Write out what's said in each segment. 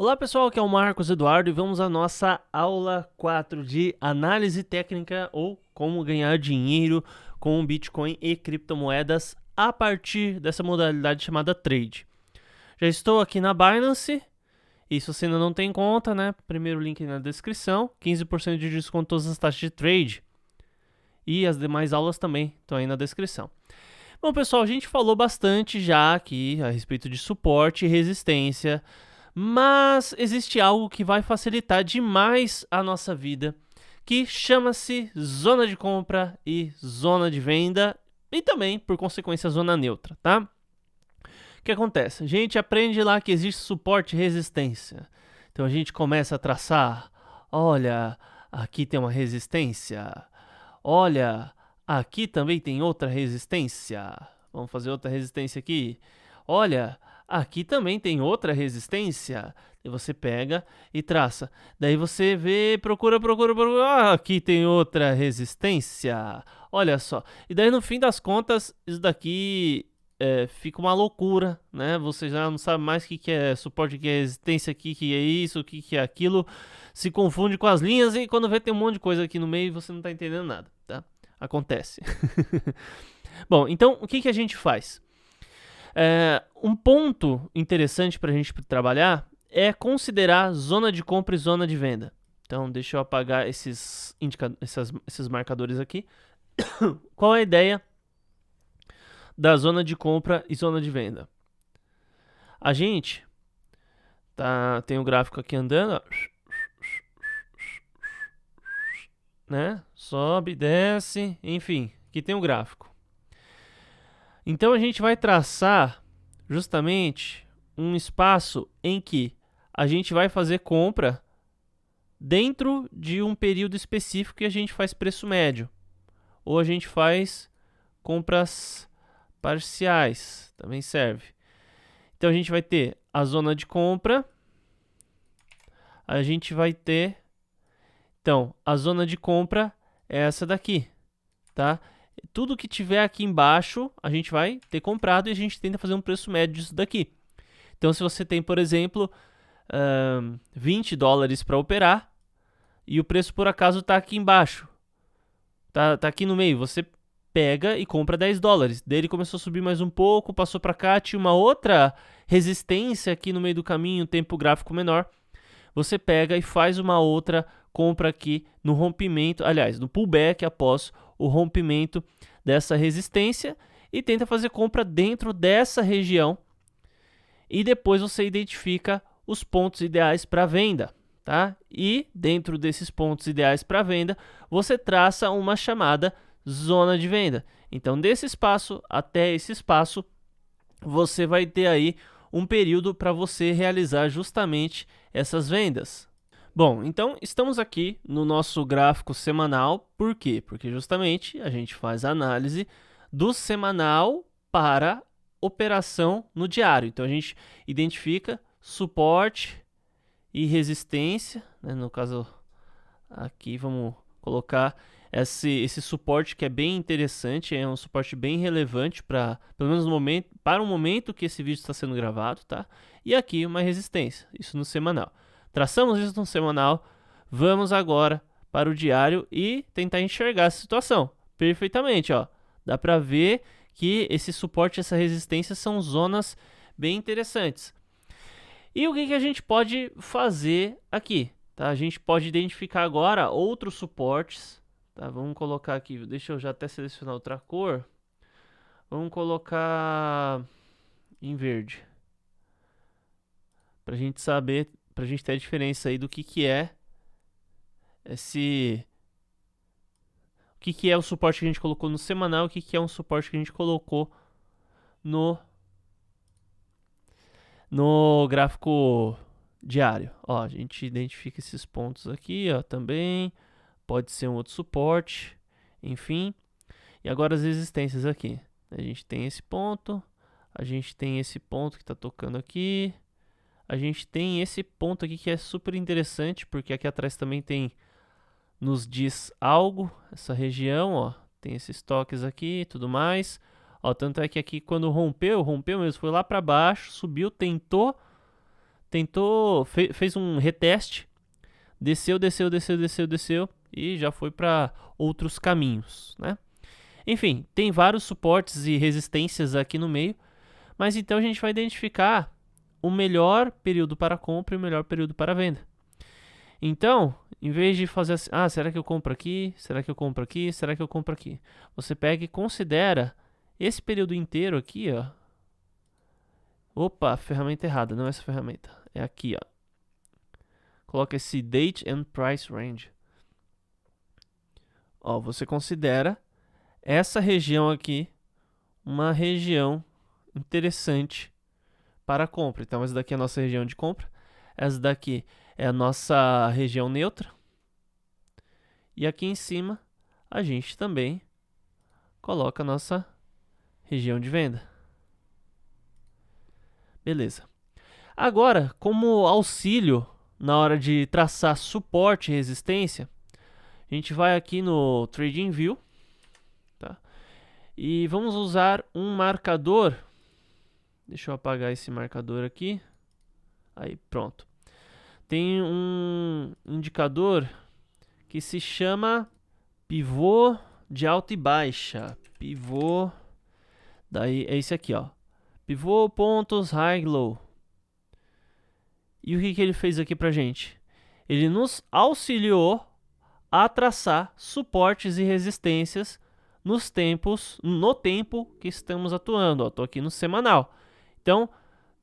Olá pessoal, aqui é o Marcos Eduardo e vamos à nossa aula 4 de análise técnica ou como ganhar dinheiro com Bitcoin e criptomoedas a partir dessa modalidade chamada trade. Já estou aqui na Binance e se você ainda não tem conta, né, primeiro link na descrição, 15% de desconto em todas as taxas de trade e as demais aulas também estão aí na descrição. Bom pessoal, a gente falou bastante já aqui a respeito de suporte e resistência, mas existe algo que vai facilitar demais a nossa vida, que chama-se zona de compra e zona de venda, e também, por consequência, zona neutra, tá? O que acontece? A gente aprende lá que existe suporte e resistência. Então a gente começa a traçar, olha, aqui tem uma resistência, olha, aqui também tem outra resistência. Vamos fazer outra resistência aqui. Olha, aqui também tem outra resistência. E você pega e traça. Daí você vê, procura. Ah, aqui tem outra resistência. Olha só. E daí no fim das contas, isso daqui fica uma loucura, né? Você já não sabe mais o que é suporte, o que é resistência, o que é isso, o que é aquilo. Se confunde com as linhas e quando vê tem um monte de coisa aqui no meio e você não tá entendendo nada, tá? Acontece. Bom, então o que a gente faz? Um ponto interessante para a gente trabalhar é considerar zona de compra e zona de venda. Então, deixa eu apagar esses marcadores aqui. Qual é a ideia da zona de compra e zona de venda? A gente tem um gráfico aqui andando, ó, né? Sobe, desce, enfim, aqui tem um gráfico. Então a gente vai traçar justamente um espaço em que a gente vai fazer compra dentro de um período específico que a gente faz preço médio. Ou a gente faz compras parciais, também serve. Então a gente vai ter a zona de compra, a gente vai ter... Então, a zona de compra é essa daqui, tá? Tudo que tiver aqui embaixo, a gente vai ter comprado e a gente tenta fazer um preço médio disso daqui. Então, se você tem, por exemplo, $20 para operar e o preço por acaso está aqui embaixo, tá aqui no meio, você pega e compra $10. Daí ele começou a subir mais um pouco, passou para cá, tinha uma outra resistência aqui no meio do caminho, tempo gráfico menor. Você pega e faz uma outra compra aqui no rompimento, aliás, no pullback após o rompimento dessa resistência e tenta fazer compra dentro dessa região e depois você identifica os pontos ideais para venda, tá? E dentro desses pontos ideais para venda, você traça uma chamada zona de venda. Então, desse espaço até esse espaço, você vai ter aí um período para você realizar justamente essas vendas. Bom, então estamos aqui no nosso gráfico semanal. Por quê? Porque justamente a gente faz a análise do semanal para operação no diário. Então a gente identifica suporte e resistência, né? No caso aqui vamos colocar esse suporte que é bem interessante, é um suporte bem relevante para, pelo menos no momento, para o momento que esse vídeo está sendo gravado, tá? E aqui uma resistência, isso no semanal. Traçamos isso no semanal, vamos agora para o diário e tentar enxergar essa situação perfeitamente, ó. Dá para ver que esse suporte e essa resistência são zonas bem interessantes. E o que a gente pode fazer aqui? Tá? A gente pode identificar agora outros suportes. Tá? Vamos colocar aqui, deixa eu já até selecionar outra cor. Vamos colocar em verde. Pra gente saber, pra gente ter a diferença aí do que é esse... O que é o suporte que a gente colocou no semanal e o que é um suporte que a gente colocou no gráfico diário. Ó, a gente identifica esses pontos aqui, ó, também. Pode ser um outro suporte, enfim. E agora as resistências aqui. A gente tem esse ponto, a gente tem esse ponto que está tocando aqui. A gente tem esse ponto aqui que é super interessante, porque aqui atrás também tem, nos diz algo, essa região, ó. Tem esses toques aqui e tudo mais. Ó, tanto é que aqui quando rompeu mesmo, foi lá para baixo, subiu, tentou fez um reteste, desceu e já foi para outros caminhos, né? Enfim, tem vários suportes e resistências aqui no meio, mas então a gente vai identificar o melhor período para compra e o melhor período para venda. Então, em vez de fazer assim, será que eu compro aqui? Será que eu compro aqui? Será que eu compro aqui? Você pega e considera esse período inteiro aqui, ó. Opa, ferramenta errada, não é essa ferramenta. É aqui, ó. Coloca esse Date and Price Range. Ó, você considera essa região aqui uma região interessante para compra. Então, essa daqui é a nossa região de compra. Essa daqui é a nossa região neutra. E aqui em cima, a gente também coloca a nossa região de venda. Beleza. Agora, como auxílio na hora de traçar suporte e resistência, a gente vai aqui no TradingView, tá? E vamos usar um marcador. Deixa eu apagar esse marcador aqui. Aí, pronto. Tem um indicador que se chama pivô de alta e baixa. Pivô, daí é esse aqui, ó. Pivô, pontos, high, low. E o que ele fez aqui pra gente? Ele nos auxiliou a traçar suportes e resistências no tempo que estamos atuando. Estou aqui no semanal. Então,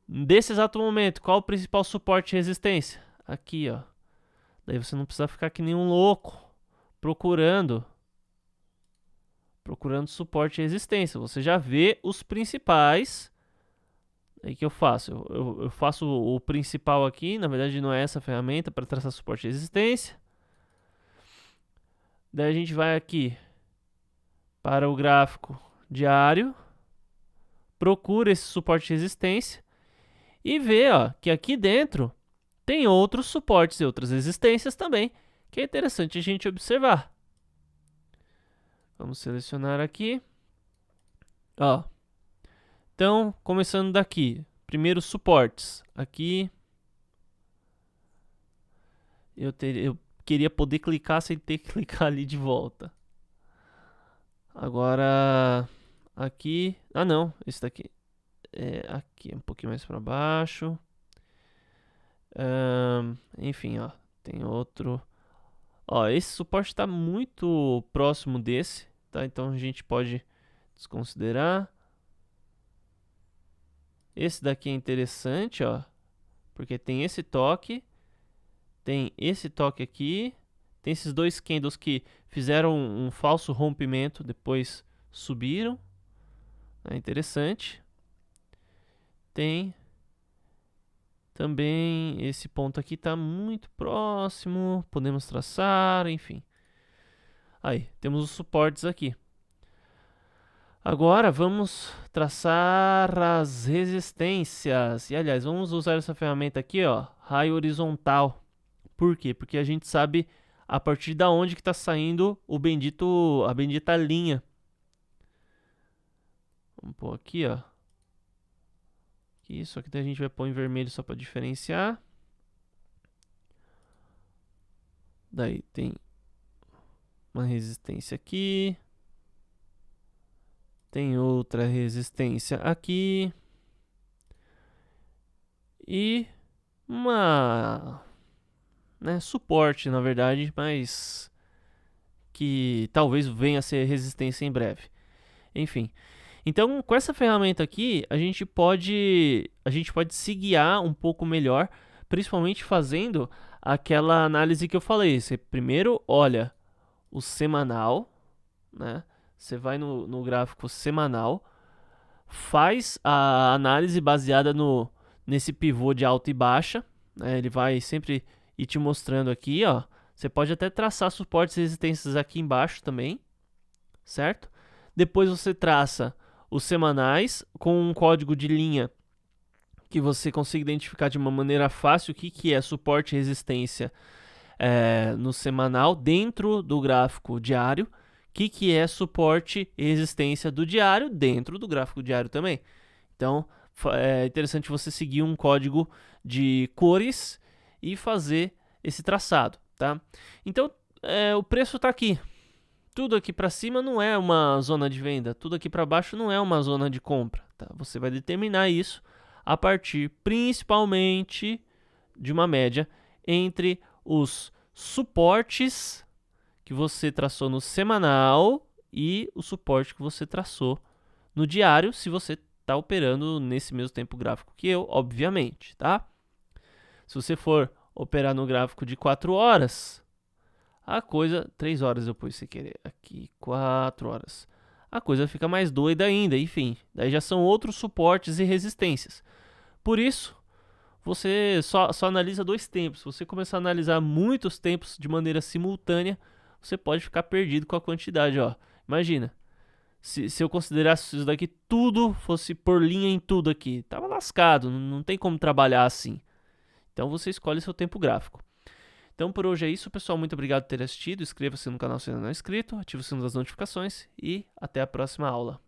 desse exato momento, qual o principal suporte e resistência? Aqui, ó. Daí você não precisa ficar que nem um louco procurando suporte e resistência. Você já vê os principais. Aí que eu faço? Eu faço o principal aqui. Na verdade, não é essa ferramenta para traçar suporte e resistência. Daí a gente vai aqui para o gráfico diário, procura esse suporte e resistência e vê, ó, que aqui dentro tem outros suportes e outras resistências também, que é interessante a gente observar. Vamos selecionar aqui. Ó. Então, começando daqui, primeiro suportes. Aqui eu queria poder clicar sem ter que clicar ali de volta. Agora, aqui... não, esse daqui. Aqui, um pouquinho mais para baixo. Enfim, ó, tem outro. Ó, esse suporte está muito próximo desse, tá? Então a gente pode desconsiderar. Esse daqui é interessante, ó, porque tem esse toque aqui, tem esses dois candles que fizeram um falso rompimento, depois subiram. É interessante. Tem também esse ponto aqui está muito próximo, podemos traçar, enfim. Aí, temos os suportes aqui. Agora vamos traçar as resistências. E aliás, vamos usar essa ferramenta aqui, ó, raio horizontal. Por quê? Porque a gente sabe a partir da onde que está saindo a bendita linha. Vamos pôr aqui, ó. Isso aqui a gente vai pôr em vermelho só para diferenciar. Daí tem uma resistência aqui. Tem outra resistência aqui. E suporte, na verdade, mas que talvez venha a ser resistência em breve. Enfim. Então, com essa ferramenta aqui, a gente pode se guiar um pouco melhor, principalmente fazendo aquela análise que eu falei. Você primeiro olha o semanal, né? Você vai no gráfico semanal, faz a análise baseada nesse pivô de alta e baixa, né? Ele vai sempre ir te mostrando aqui, ó. Você pode até traçar suportes e resistências aqui embaixo também, certo? Depois você traça os semanais com um código de linha que você consiga identificar de uma maneira fácil o que é suporte e resistência no semanal dentro do gráfico diário, o que é suporte e resistência do diário dentro do gráfico diário também. Então é interessante você seguir um código de cores e fazer esse traçado, tá? Então, o preço está aqui. Tudo aqui para cima não é uma zona de venda, tudo aqui para baixo não é uma zona de compra, tá? Você vai determinar isso a partir, principalmente, de uma média entre os suportes que você traçou no semanal e o suporte que você traçou no diário, se você está operando nesse mesmo tempo gráfico que eu, obviamente, tá? Se você for operar no gráfico de 4 horas, a coisa... 3 horas eu pus sem querer, aqui 4 horas. A coisa fica mais doida ainda, enfim. Daí já são outros suportes e resistências. Por isso, você só analisa 2 tempos. Se você começar a analisar muitos tempos de maneira simultânea, você pode ficar perdido com a quantidade, ó. Imagina, se eu considerasse isso daqui tudo, fosse por linha em tudo aqui, tava lascado, não tem como trabalhar assim. Então você escolhe seu tempo gráfico. Então por hoje é isso, pessoal. Muito obrigado por ter assistido. Inscreva-se no canal se ainda não é inscrito, ative o sino das notificações e até a próxima aula.